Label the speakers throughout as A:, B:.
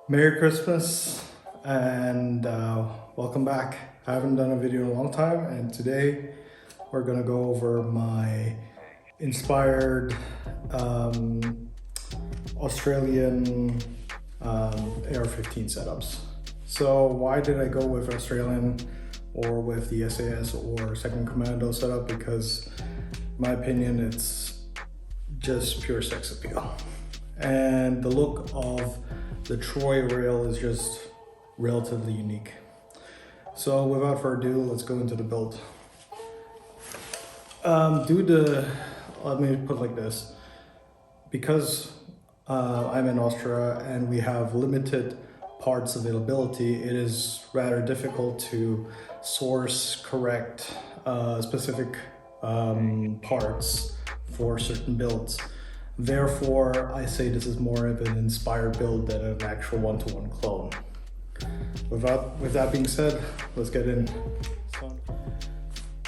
A: Merry Christmas and welcome back. I haven't done a video in a long time, and today we're gonna go over my inspired Australian AR15 setups. So why did I go with Australian or with the SAS or 2nd Commando setup? Because in my opinion, it's just pure sex appeal. And the look of the Troy rail is just relatively unique. So without further ado, let's go into the build. Let me put it like this. Because I'm in Austria and we have limited parts availability, it is rather difficult to source correct specific parts for certain builds. Therefore, I say this is more of an inspired build than an actual one-to-one clone. With that being said, let's get in.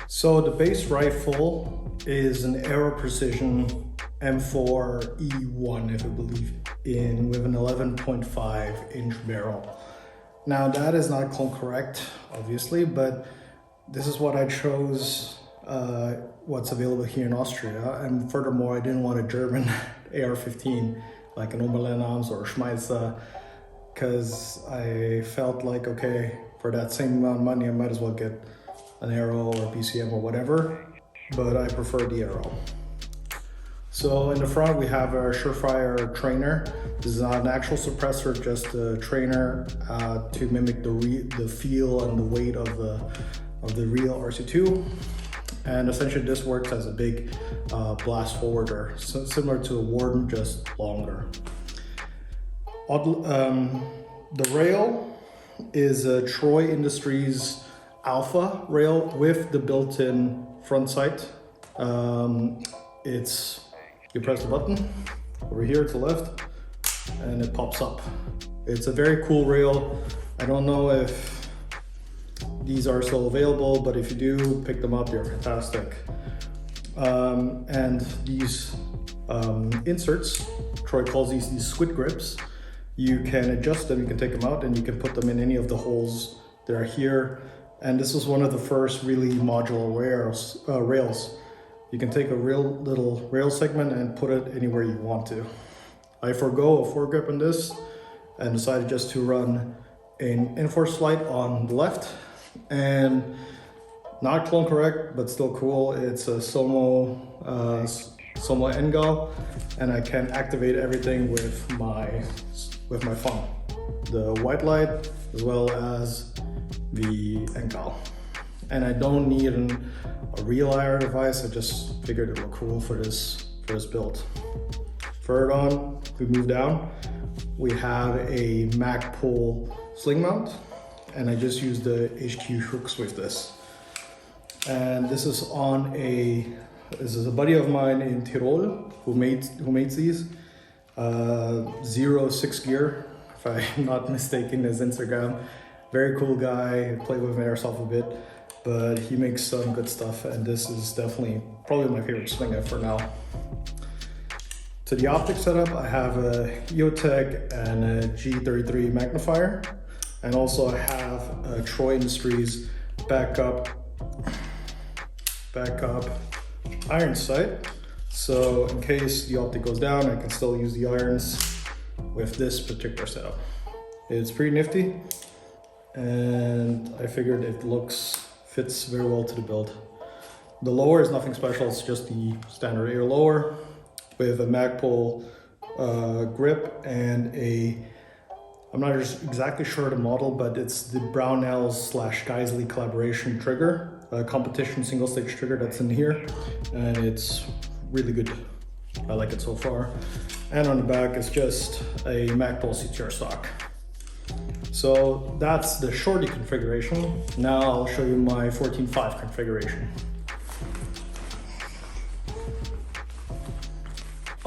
A: So the base rifle is an aeroprecision M4E1, if I believe, with an 11.5 inch barrel. Now that is not clone correct, obviously, but this is what I chose. What's available here in Austria, and furthermore I didn't want a German AR15 like an Oberlin-Arms or Schmeitzer, because I felt like, okay, for that same amount of money I might as well get an Aero or BCM or whatever, but I prefer the Aero. So in the front we have a Surefire trainer. This is not an actual suppressor, just a trainer to mimic the feel and the weight of the real RC2. And essentially this works as a big blast forwarder, so similar to a Warden, just longer. The rail is a Troy Industries Alpha rail with the built-in front sight. You press the button over here to the left and it pops up. It's a very cool rail. I don't know if these are still available, but if you do pick them up, they're fantastic. And these inserts, Troy calls these squid grips. You can adjust them, you can take them out, and you can put them in any of the holes that are here. And this was one of the first really modular rails. You can take a real little rail segment and put it anywhere you want to. I forgo a foregrip on this and decided just to run an enforced light on the left, and not clone correct, but still cool. It's a Somo NGAL, and I can activate everything with my phone. The white light as well as the NGAL. And I don't need a real IR device. I just figured it looked cool for this build. Further on, we move down. We have a Magpul sling mount, and I just used the HQ hooks with this. And this is a buddy of mine in Tirol who makes these. 06 Gear, if I'm not mistaken, his Instagram. Very cool guy. I played with him airsoft a bit, but he makes some good stuff, and this is definitely probably my favorite sling for now. To the optic setup, I have a eotech and a G33 magnifier, and also I have a Troy Industries backup iron sight. So in case the optic goes down, I can still use the irons with this particular setup. It's pretty nifty, and I figured it fits very well to the build. The lower is nothing special, it's just the standard air lower with a Magpul grip and I'm not exactly sure the model, but it's the Brownells/geissele collaboration trigger, a competition single stage trigger that's in here, and it's really good. I like it so far. And on the back is just a Magpul CTR stock. So that's the Shorty configuration. Now I'll show you my 14.5 configuration.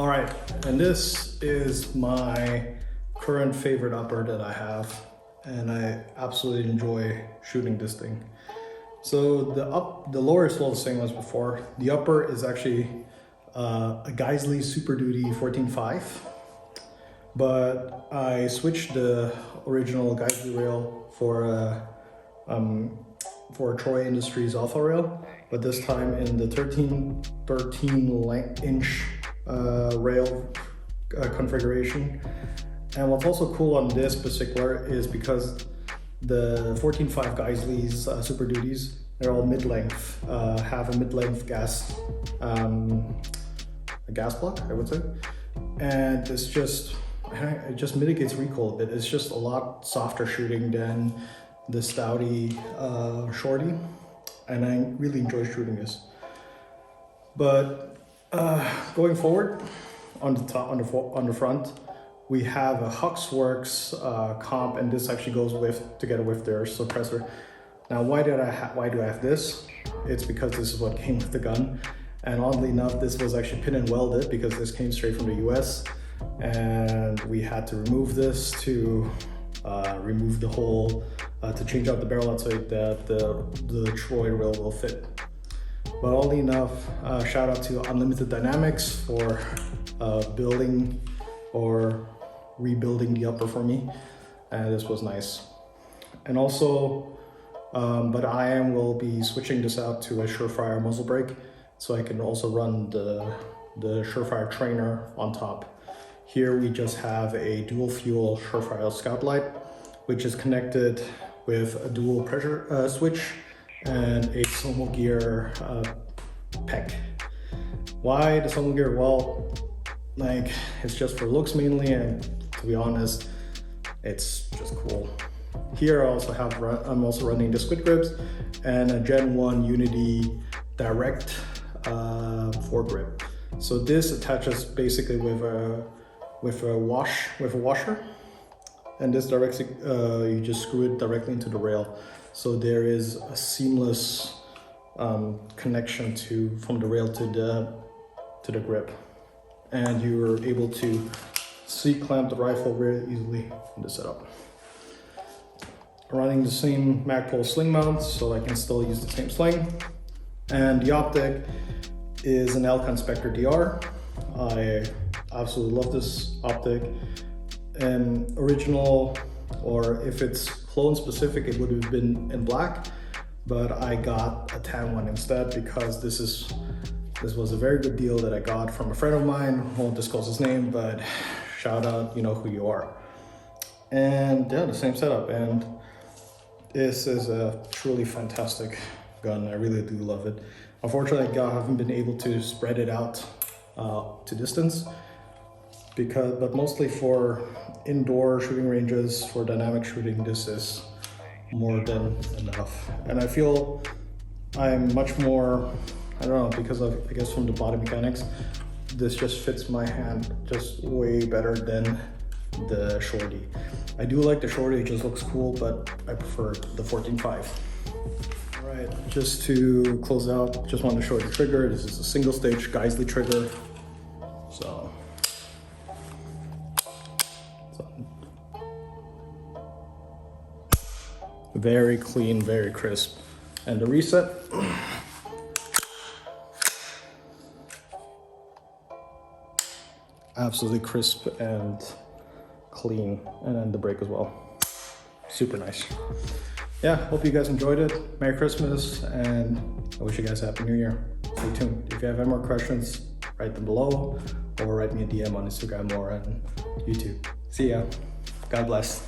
A: All right, and this is my current favorite upper that I have, and I absolutely enjoy shooting this thing. So the lower is still the same as before. The upper is actually a geissele Super Duty 14.5, but I switched the original geissele rail for a Troy Industries alpha rail, but this time in the 13 inch rail configuration. And what's also cool on this particular is because the 14.5 geissele's Super Duties, they're all mid-length, have a mid-length gas block, I would say. And it just mitigates recoil a bit. It's just a lot softer shooting than the stouty Shorty, and I really enjoy shooting this. But going forward, on the front, we have a Huxworks comp, and this actually goes together with their suppressor. Now, why do I have this? It's because this is what came with the gun, and oddly enough, this was actually pin and welded because this came straight from the US, and we had to remove this to remove the hole to change out the barrel outside that the Troy rail will fit. But oddly enough, shout out to Unlimited Dynamics for building or rebuilding the upper for me, and this was nice. And also, but I will be switching this out to a Surefire muzzle brake, so I can also run the Surefire trainer on top. Here we just have a dual fuel Surefire scout light, which is connected with a dual pressure switch and a Somo Gear PEC. Why the Somo Gear? Well, like, it's just for looks mainly, and to be honest, it's just cool. Here I also have I'm also running the squid grips and a Gen 1 Unity Direct foregrip. So this attaches basically with a washer, and this directly you just screw it directly into the rail. So there is a seamless connection from the rail to the grip, and you are able to C-clamp the rifle very easily in the setup. Running the same Magpul sling mount, so I can still use the same sling. And the optic is an Elcan Spectre DR. I absolutely love this optic. And original, or if it's clone specific, it would have been in black, but I got a tan one instead because this was a very good deal that I got from a friend of mine. Won't disclose his name, but shout out, you know who you are. And yeah, the same setup, and this is a truly fantastic gun. I really do love it. Unfortunately, I haven't been able to spread it out to distance, but mostly for indoor shooting ranges, for dynamic shooting, this is more than enough. And I feel I'm much more, I don't know, because of, I guess from the body mechanics, this just fits my hand just way better than the Shorty. I do like the Shorty, it just looks cool, but I prefer the 14.5. All right, just to close out, just wanted to show you the trigger. This is a single stage geissele trigger. So very clean, very crisp. And the reset, absolutely crisp and clean. And then the brake as well, super nice. Yeah, hope you guys enjoyed it. Merry Christmas, and I wish you guys a Happy New Year. Stay tuned. If you have any more questions, write them below, or write me a DM on Instagram or on YouTube. See ya. God bless.